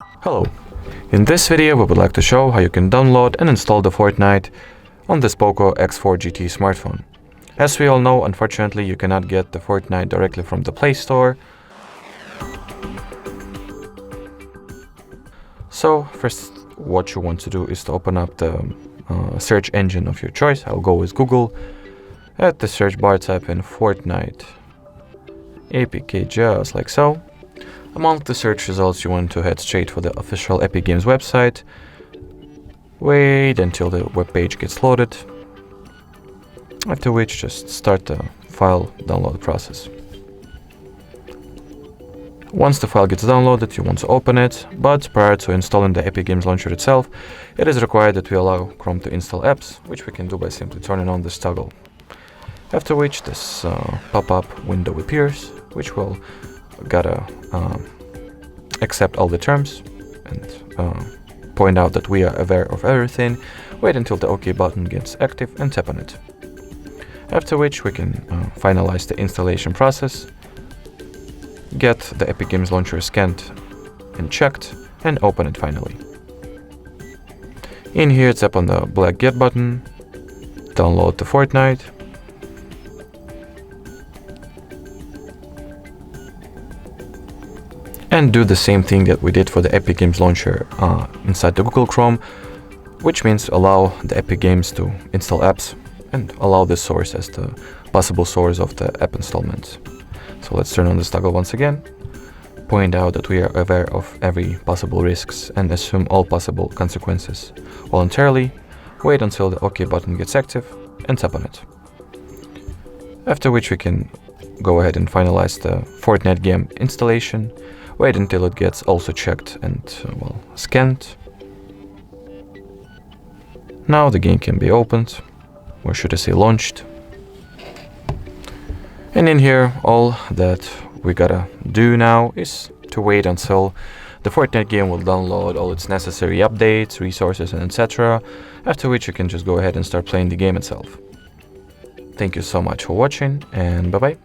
Hello, in this video we would like to show how you can download and install the Fortnite on this POCO X4 GT smartphone. As we all know, unfortunately you cannot get the Fortnite directly from the Play Store. So first what you want to do is to open up the search engine of your choice. I'll go with Google. At the search bar type in Fortnite APK just like so. Among the search results you want to head straight for the official Epic Games website. Wait until the web page gets loaded, after which just start the file download process. Once the file gets downloaded you want to open it, but prior to installing the Epic Games launcher itself, it is required that we allow Chrome to install apps, which we can do by simply turning on this toggle. After which this pop-up window appears, which will gotta accept all the terms and point out that we are aware of everything. Wait until the OK button gets active and tap on it. After which we can finalize the installation process, get the Epic Games launcher scanned and checked, and open it finally. In here tap on the black Get button, download the Fortnite, and do the same thing that we did for the Epic Games launcher inside the Google Chrome, which means allow the Epic Games to install apps and allow this source as the possible source of the app installments. So let's turn on this toggle once again, point out that we are aware of every possible risks and assume all possible consequences voluntarily. Wait until the OK button gets active and tap on it. After which we can go ahead and finalize the Fortnite game installation. Wait until it gets also checked and scanned. Now the game can be opened, or should I say launched. And in here all that we gotta do now is to wait until the Fortnite game will download all its necessary updates, resources and etc. After which you can just go ahead and start playing the game itself. Thank you so much for watching, and bye bye.